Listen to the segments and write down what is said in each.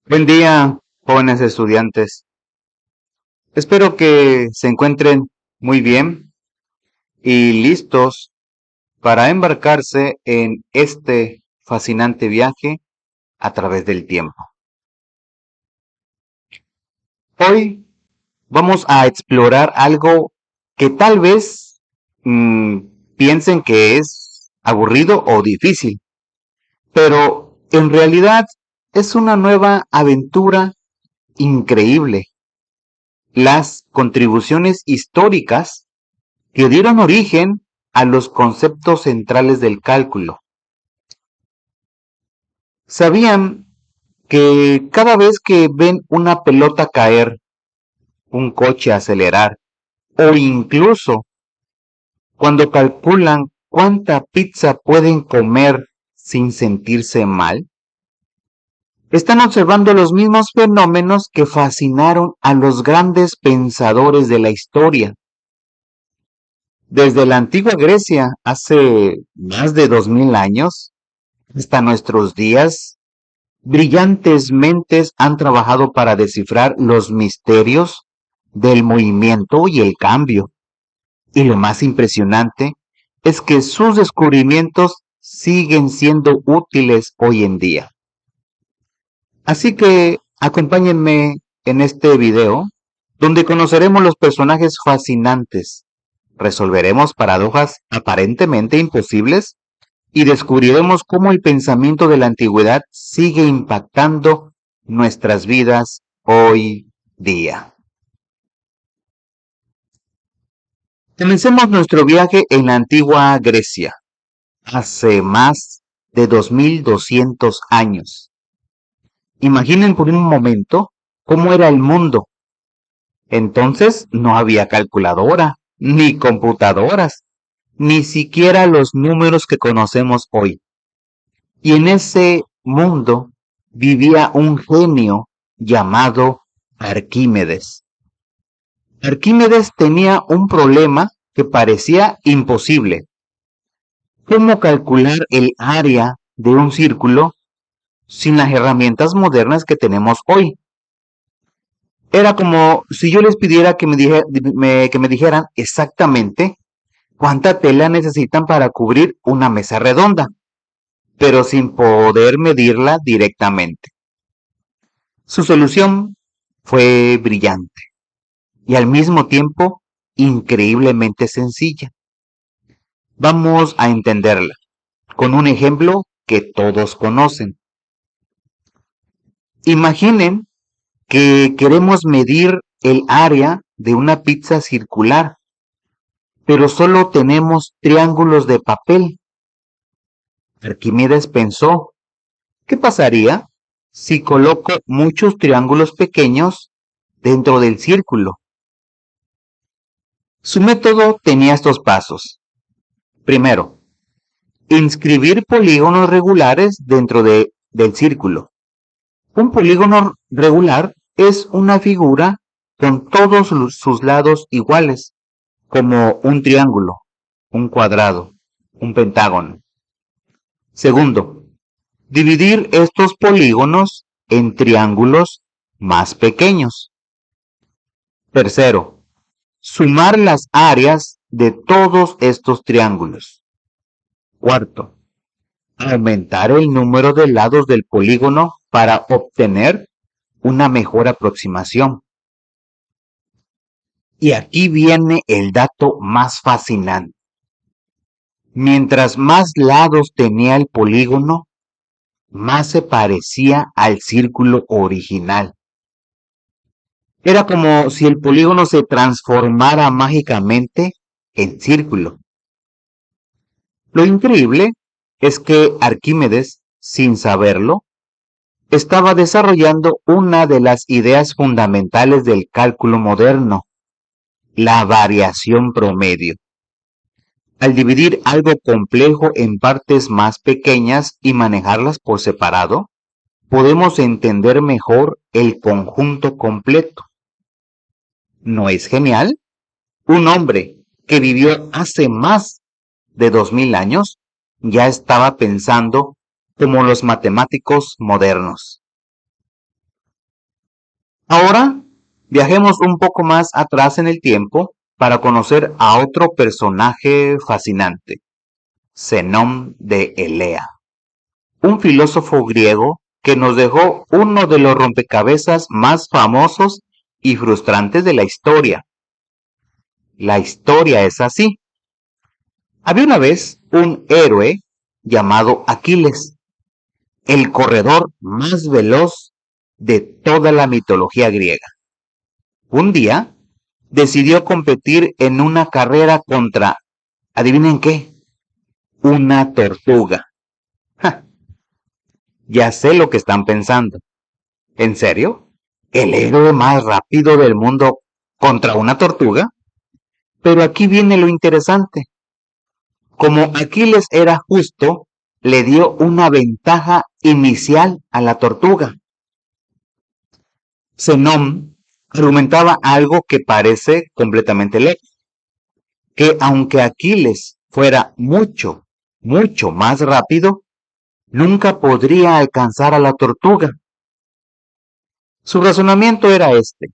Buen día, jóvenes estudiantes. Espero que se encuentren muy bien y listos para embarcarse en este fascinante viaje a través del tiempo. Hoy vamos a explorar algo que tal vez piensen que es aburrido o difícil, pero en realidad es una nueva aventura increíble. Las contribuciones históricas que dieron origen a los conceptos centrales del cálculo. ¿Sabían que cada vez que ven una pelota caer, un coche acelerar o incluso cuando calculan cuánta pizza pueden comer sin sentirse mal? Están observando los mismos fenómenos que fascinaron a los grandes pensadores de la historia. Desde la antigua Grecia, hace más de 2000 años, hasta nuestros días, brillantes mentes han trabajado para descifrar los misterios del movimiento y el cambio. Y lo más impresionante es que sus descubrimientos siguen siendo útiles hoy en día. Así que acompáñenme en este video, donde conoceremos los personajes fascinantes, resolveremos paradojas aparentemente imposibles y descubriremos cómo el pensamiento de la antigüedad sigue impactando nuestras vidas hoy día. Comencemos nuestro viaje en la antigua Grecia, hace más de 2200 años. Imaginen por un momento cómo era el mundo. Entonces no había calculadora, ni computadoras, ni siquiera los números que conocemos hoy. Y en ese mundo vivía un genio llamado Arquímedes. Arquímedes tenía un problema que parecía imposible. ¿Cómo calcular el área de un círculo sin las herramientas modernas que tenemos hoy? Era como si yo les pidiera que me dijeran exactamente cuánta tela necesitan para cubrir una mesa redonda, pero sin poder medirla directamente. Su solución fue brillante y al mismo tiempo increíblemente sencilla. Vamos a entenderla con un ejemplo que todos conocen. Imaginen que queremos medir el área de una pizza circular, pero solo tenemos triángulos de papel. Arquímedes pensó, ¿qué pasaría si coloco muchos triángulos pequeños dentro del círculo? Su método tenía estos pasos. Primero, inscribir polígonos regulares dentro del círculo. Un polígono regular es una figura con todos sus lados iguales, como un triángulo, un cuadrado, un pentágono. Segundo, dividir estos polígonos en triángulos más pequeños. Tercero, sumar las áreas de todos estos triángulos. Cuarto, aumentar el número de lados del polígono para obtener una mejor aproximación. Y aquí viene el dato más fascinante. Mientras más lados tenía el polígono, más se parecía al círculo original. Era como si el polígono se transformara mágicamente en círculo. Lo increíble es que Arquímedes, sin saberlo, estaba desarrollando una de las ideas fundamentales del cálculo moderno, la variación promedio. Al dividir algo complejo en partes más pequeñas y manejarlas por separado, podemos entender mejor el conjunto completo. ¿No es genial? Un hombre que vivió hace más de 2000 años ya estaba pensando como los matemáticos modernos. Ahora viajemos un poco más atrás en el tiempo para conocer a otro personaje fascinante, Zenón de Elea, un filósofo griego que nos dejó uno de los rompecabezas más famosos y frustrantes de la historia. La historia es así. Había una vez un héroe llamado Aquiles, el corredor más veloz de toda la mitología griega. Un día decidió competir en una carrera contra, ¿adivinen qué? Una tortuga. Ja, ya sé lo que están pensando. ¿En serio? ¿El héroe más rápido del mundo contra una tortuga? Pero aquí viene lo interesante. Como Aquiles era justo, le dio una ventaja inicial a la tortuga. Zenón argumentaba algo que parece completamente lógico, que aunque Aquiles fuera mucho, mucho más rápido, nunca podría alcanzar a la tortuga. Su razonamiento era este.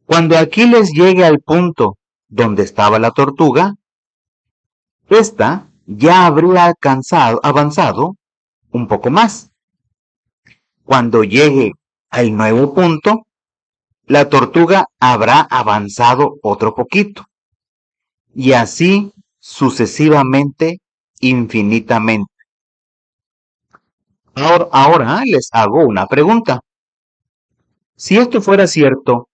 Cuando Aquiles llegue al punto donde estaba la tortuga, ésta ya habría avanzado un poco más. Cuando llegue al nuevo punto, la tortuga habrá avanzado otro poquito. Y así sucesivamente, infinitamente. Ahora les hago una pregunta. Si esto fuera cierto,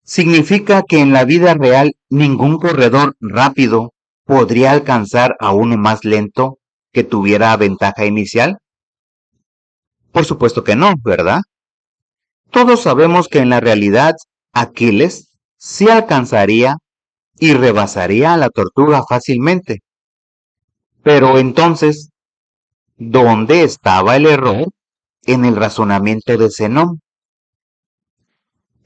¿significa que en la vida real ningún corredor rápido podría alcanzar a uno más lento que tuviera ventaja inicial? Por supuesto que no, ¿verdad? Todos sabemos que en la realidad Aquiles sí alcanzaría y rebasaría a la tortuga fácilmente. Pero entonces, ¿dónde estaba el error en el razonamiento de Zenón?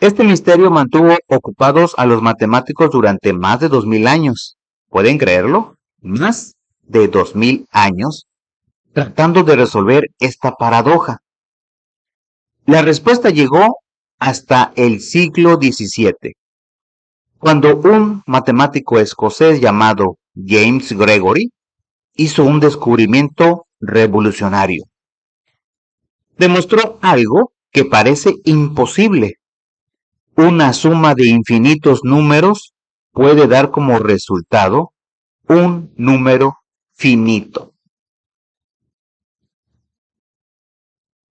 Este misterio mantuvo ocupados a los matemáticos durante más de 2000 años. ¿Pueden creerlo? Más de 2000 años tratando de resolver esta paradoja. La respuesta llegó hasta el siglo XVII, cuando un matemático escocés llamado James Gregory hizo un descubrimiento revolucionario. Demostró algo que parece imposible. Una suma de infinitos números puede dar como resultado un número finito.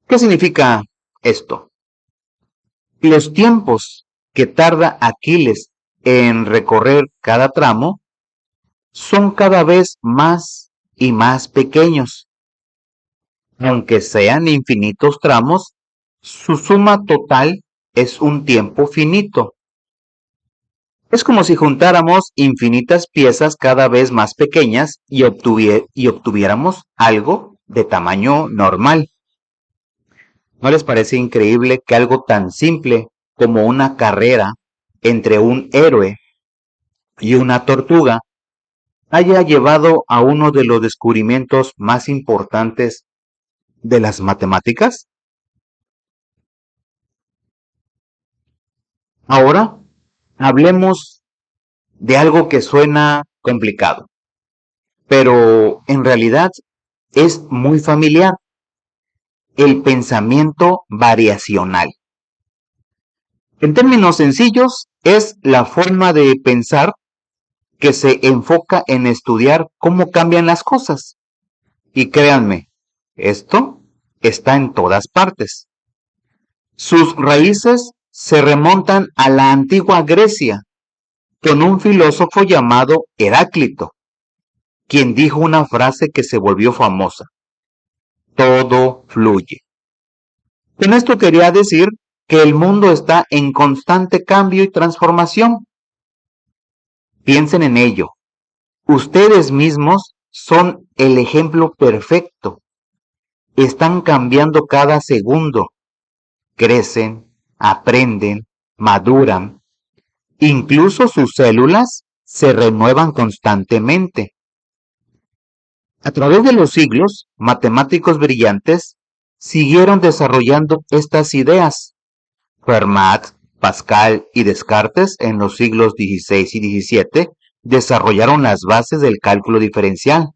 ¿Qué significa esto? Los tiempos que tarda Aquiles en recorrer cada tramo son cada vez más y más pequeños. Aunque sean infinitos tramos, su suma total es un tiempo finito. Es como si juntáramos infinitas piezas cada vez más pequeñas y obtuviéramos algo de tamaño normal. ¿No les parece increíble que algo tan simple como una carrera entre un héroe y una tortuga haya llevado a uno de los descubrimientos más importantes de las matemáticas? Ahora hablemos de algo que suena complicado, pero en realidad es muy familiar: el pensamiento variacional. En términos sencillos, es la forma de pensar que se enfoca en estudiar cómo cambian las cosas. Y créanme, esto está en todas partes. Sus raíces se remontan a la antigua Grecia, con un filósofo llamado Heráclito, quien dijo una frase que se volvió famosa: todo fluye. Con esto quería decir que el mundo está en constante cambio y transformación. Piensen en ello. Ustedes mismos son el ejemplo perfecto. Están cambiando cada segundo. Crecen, aprenden, maduran. Incluso sus células se renuevan constantemente. A través de los siglos, matemáticos brillantes siguieron desarrollando estas ideas, Fermat, Pascal y Descartes en los siglos XVI y XVII desarrollaron las bases del cálculo diferencial.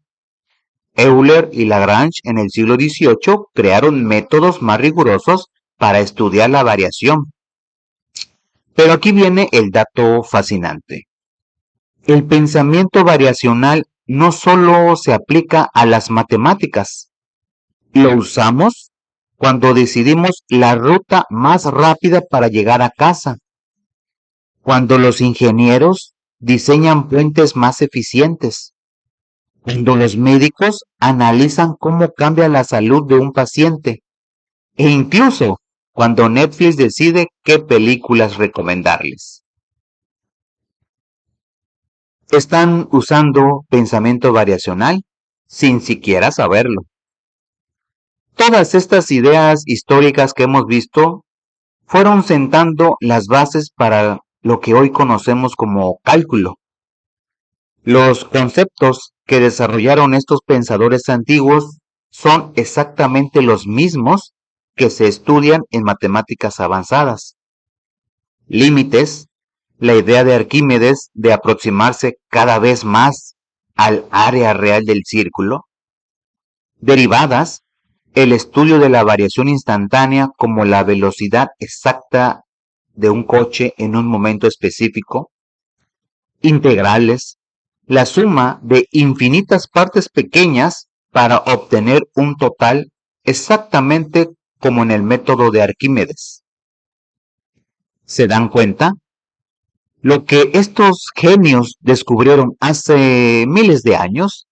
Euler y Lagrange en el siglo XVIII crearon métodos más rigurosos para estudiar la variación. Pero aquí viene el dato fascinante. El pensamiento variacional no solo se aplica a las matemáticas, lo usamos cuando decidimos la ruta más rápida para llegar a casa, cuando los ingenieros diseñan puentes más eficientes, cuando los médicos analizan cómo cambia la salud de un paciente, e incluso cuando Netflix decide qué películas recomendarles. Están usando pensamiento variacional sin siquiera saberlo. Todas estas ideas históricas que hemos visto fueron sentando las bases para lo que hoy conocemos como cálculo. Los conceptos que desarrollaron estos pensadores antiguos son exactamente los mismos que se estudian en matemáticas avanzadas. Límites, la idea de Arquímedes de aproximarse cada vez más al área real del círculo. Derivadas, el estudio de la variación instantánea como la velocidad exacta de un coche en un momento específico. Integrales, la suma de infinitas partes pequeñas para obtener un total exactamente como en el método de Arquímedes. ¿Se dan cuenta? Lo que estos genios descubrieron hace miles de años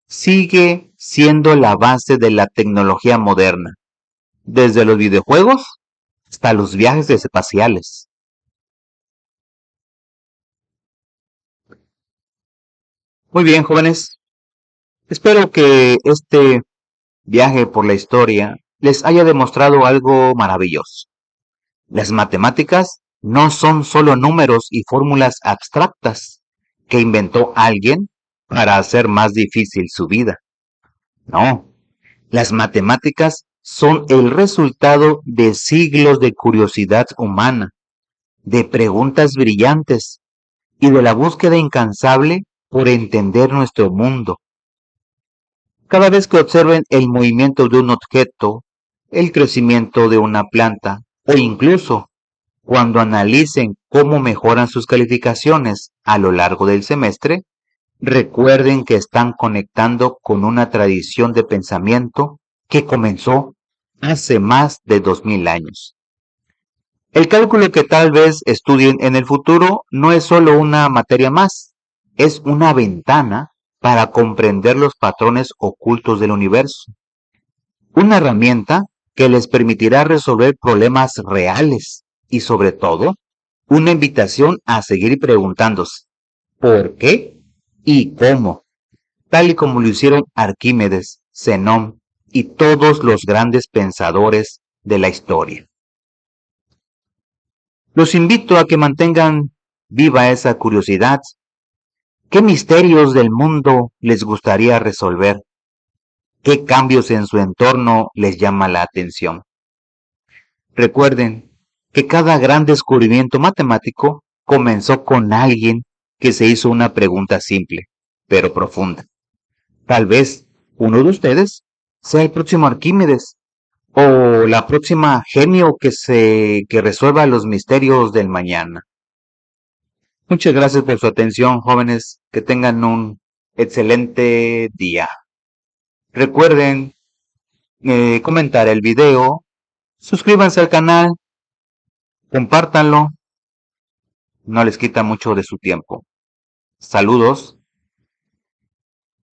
sigue siendo la base de la tecnología moderna, desde los videojuegos hasta los viajes espaciales. Muy bien, jóvenes. Espero que este viaje por la historia les haya demostrado algo maravilloso. Las matemáticas no son solo números y fórmulas abstractas que inventó alguien para hacer más difícil su vida. No, las matemáticas son el resultado de siglos de curiosidad humana, de preguntas brillantes y de la búsqueda incansable por entender nuestro mundo. Cada vez que observen el movimiento de un objeto, el crecimiento de una planta o incluso cuando analicen cómo mejoran sus calificaciones a lo largo del semestre, recuerden que están conectando con una tradición de pensamiento que comenzó hace más de 2000 años. El cálculo que tal vez estudien en el futuro no es solo una materia más, es una ventana para comprender los patrones ocultos del universo. Una herramienta que les permitirá resolver problemas reales y sobre todo, una invitación a seguir preguntándose ¿por qué y cómo? Tal y como lo hicieron Arquímedes, Zenón y todos los grandes pensadores de la historia. Los invito a que mantengan viva esa curiosidad. ¿Qué misterios del mundo les gustaría resolver? ¿Qué cambios en su entorno les llama la atención? Recuerden que cada gran descubrimiento matemático comenzó con alguien que se hizo una pregunta simple, pero profunda. Tal vez uno de ustedes sea el próximo Arquímedes o la próxima genio que resuelva los misterios del mañana. Muchas gracias por su atención, jóvenes. Que tengan un excelente día. Recuerden comentar el video, suscríbanse al canal, compártanlo, no les quita mucho de su tiempo. Saludos.